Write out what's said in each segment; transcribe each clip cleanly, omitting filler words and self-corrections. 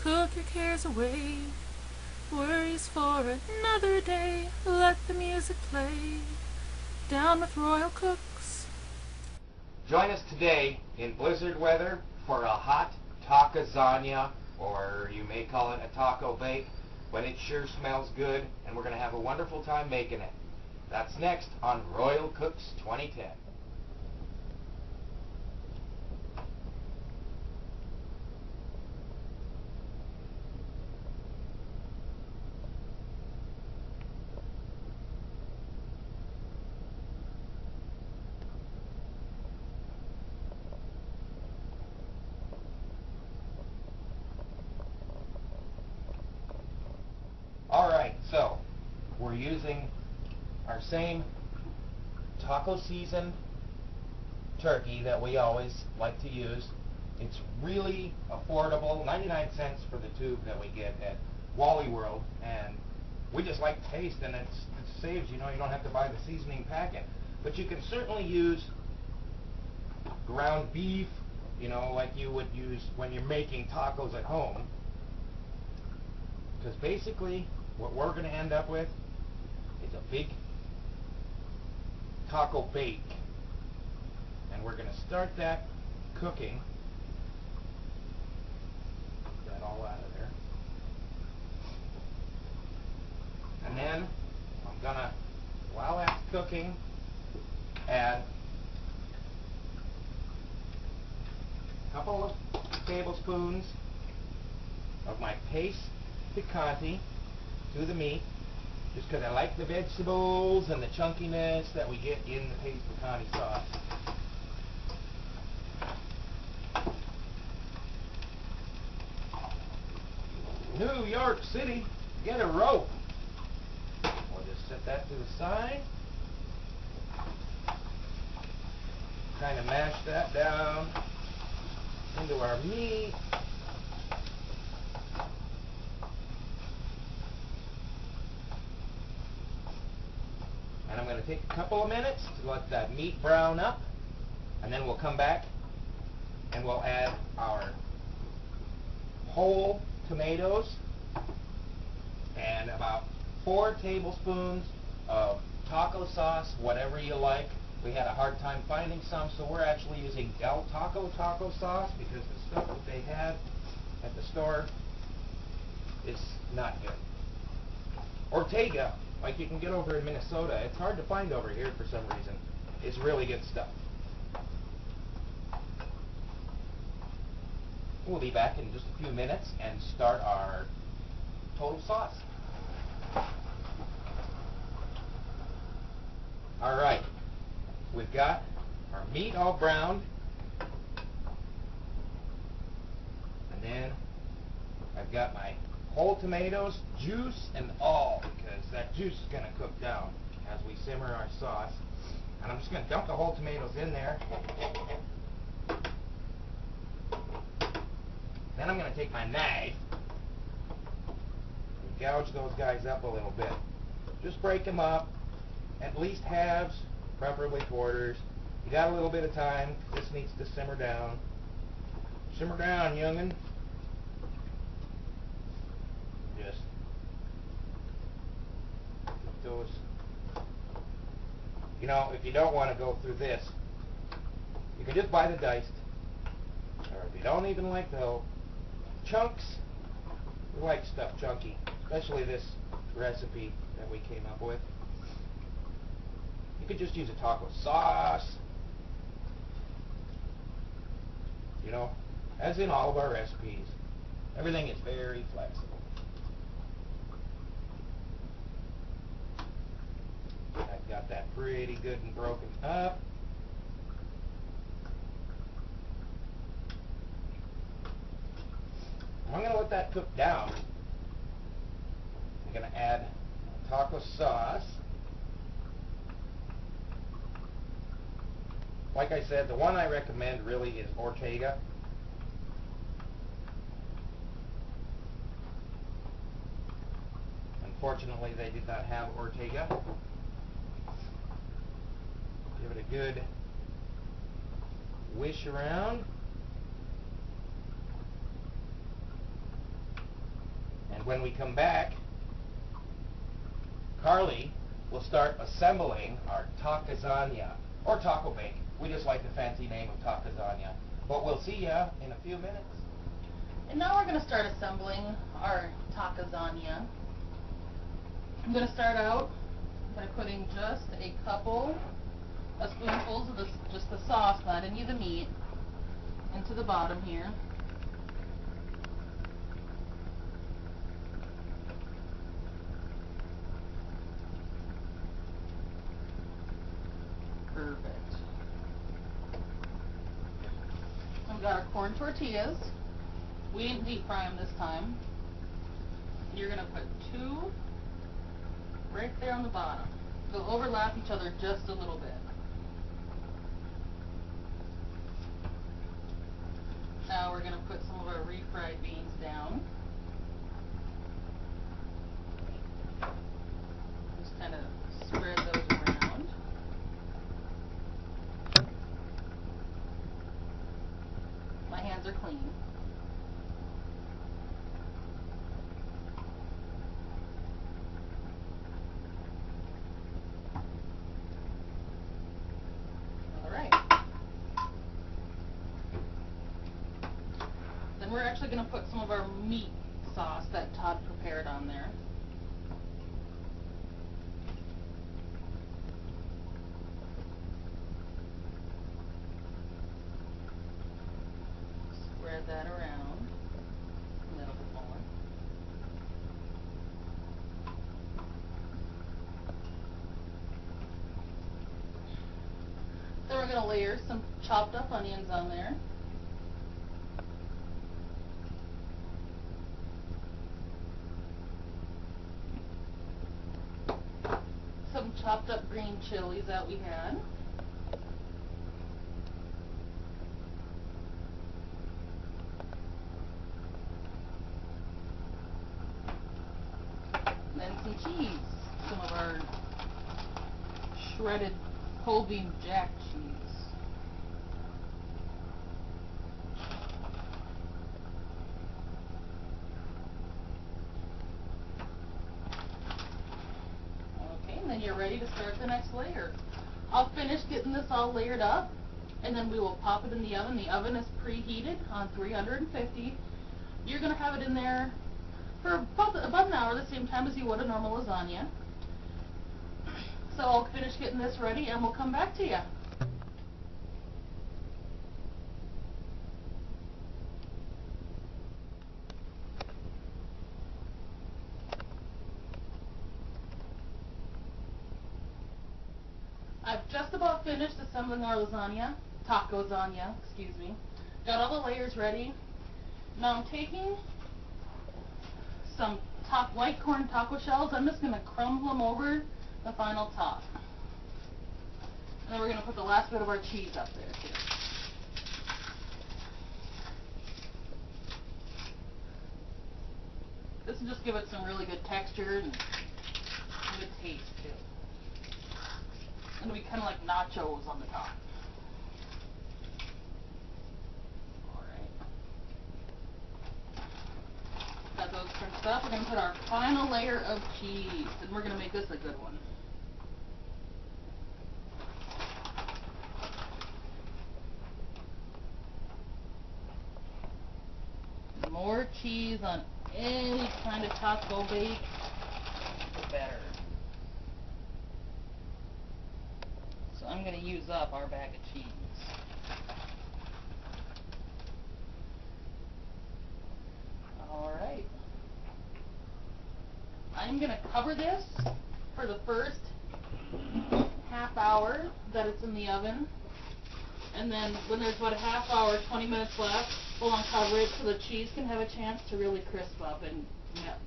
Cook your cares away, worries for another day. Let the music play. Down with Royal Cooks. Join us today in blizzard weather for a hot Tacozagna, or you may call it a taco bake, but it sure smells good, and we're going to have a wonderful time making it. That's next on Royal Cooks 2010. Alright, so we're using our same taco seasoned turkey that we always like to use. It's really affordable, 99 cents for the tube that we get at Wally World, and we just like the taste, and it saves, you don't have to buy the seasoning packet. But you can certainly use ground beef, like you would use when you're making tacos at home. Because basically, what we're going to end up with is a big taco bake. And we're going to start that cooking. Get that all out of there. And then I'm going to, while that's cooking, add a couple of tablespoons of my paste picante to the meat, just because I like the vegetables and the chunkiness that we get in the paste picante sauce. New York City, get a rope. We'll just set that to the side. Kind of mash that down into our meat. And I'm going to take a couple of minutes to let that meat brown up, and then we'll come back and we'll add our whole tomatoes and about 4 tablespoons of taco sauce, whatever you like. We had a hard time finding some, so we're actually using Del Taco taco sauce because the stuff that they had at the store is not good. Ortega, like you can get over in Minnesota, it's hard to find over here for some reason. It's really good stuff. We'll be back in just a few minutes and start our total sauce. Alright, we've got our meat all browned, and then I've got my whole tomatoes, juice and all, because that juice is going to cook down as we simmer our sauce. And I'm just going to dump the whole tomatoes in there. Then I'm going to take my knife and gouge those guys up a little bit. Just break them up, at least halves, preferably quarters. You got a little bit of time. This needs to simmer down. Simmer down, young'un. Just get those. If you don't want to go through this, you can just buy the diced. Or if you don't even like the whole chunks, we like stuff chunky, especially this recipe that we came up with. You could just use a taco sauce, as in all of our recipes. Everything is very flexible. I've got that pretty good and broken up. I'm going to let that cook down. I'm going to add taco sauce. Like I said, the one I recommend really is Ortega. Unfortunately, they did not have Ortega. Give it a good wish around. And when we come back, Carly will start assembling our Tacozagna, or taco bake. We just like the fancy name of Tacozagna. But we'll see ya in a few minutes. And now we're going to start assembling our Tacozagna. I'm going to start out by putting just a couple of spoonfuls of just the sauce, not any of the meat, into the bottom here. Perfect. We've got our corn tortillas. We didn't deep fry them this time. You're going to put 2 right there on the bottom. They'll overlap each other just a little bit. Now we're going to put some of our refried beans down. Just kind of spread those around. My hands are clean. We're actually going to put some of our meat sauce that Todd prepared on there. Spread that around a little bit more. Then we're going to layer some chopped up onions on there. Some chopped up green chilies that we had. And then some cheese. Some of our shredded whole bean jack cheese. Then you're ready to start the next layer. I'll finish getting this all layered up, and then we will pop it in the oven. The oven is preheated on 350. You're going to have it in there for about an hour, the same time as you would a normal lasagna. So I'll finish getting this ready, and we'll come back to you. I've just about finished assembling our Tacozagna, excuse me. Got all the layers ready. Now I'm taking some white corn taco shells. I'm just going to crumble them over the final top. And then we're going to put the last bit of our cheese up there too. This will just give it some really good texture and good taste too. It'll be kind of like nachos on the top. Alright. Got those crunched up. We're going to put our final layer of cheese, and we're going to make this a good one. The more cheese on any kind of taco bake, the better. So I'm going to use up our bag of cheese. Alright. I'm going to cover this for the first half hour that it's in the oven. And then when there's about a half hour, 20 minutes left, we'll uncover it so the cheese can have a chance to really crisp up and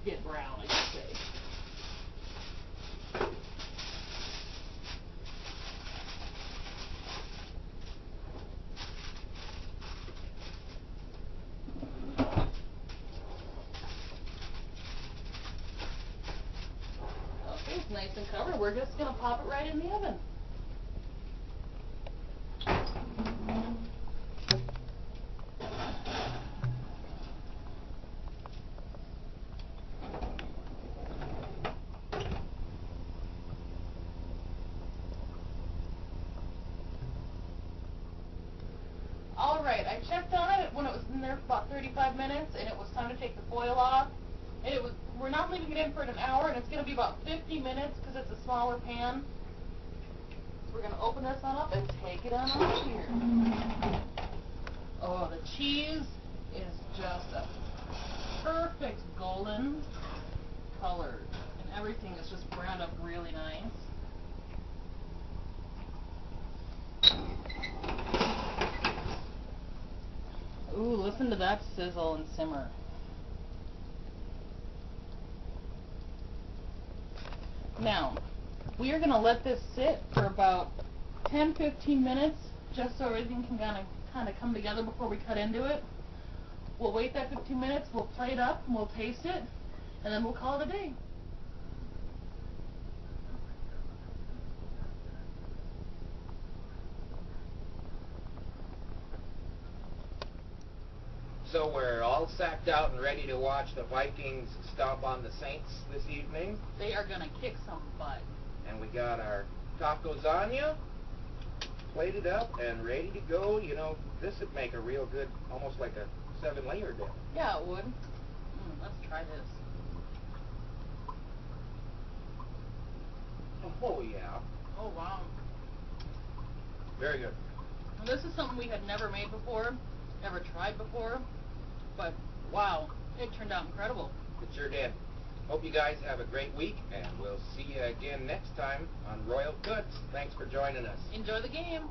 get brown, I should say. Okay, it's nice and covered. We're just going to pop it right in the oven. I checked on it when it was in there for about 35 minutes, and it was time to take the foil off. And we're not leaving it in for an hour, and it's going to be about 50 minutes because it's a smaller pan. So we're going to open this on up and take it on out here. Oh, the cheese is just a perfect golden color, and everything is just browned up really nice. Ooh, listen to that sizzle and simmer. Now, we are going to let this sit for about 10-15 minutes just so everything can kind of come together before we cut into it. We'll wait that 15 minutes, we'll plate up, and we'll taste it, and then we'll call it a day. So we're all sacked out and ready to watch the Vikings stomp on the Saints this evening. They are going to kick some butt. And we got our Tacozagna plated up and ready to go. You know, this would make a real good, almost like a 7-layer dip. Yeah, it would. Let's try this. Oh, yeah. Oh, wow. Very good. Now, this is something we had never made before, never tried before, but wow, it turned out incredible. It sure did. Hope you guys have a great week, and we'll see you again next time on Royal Cuts. Thanks for joining us. Enjoy the game.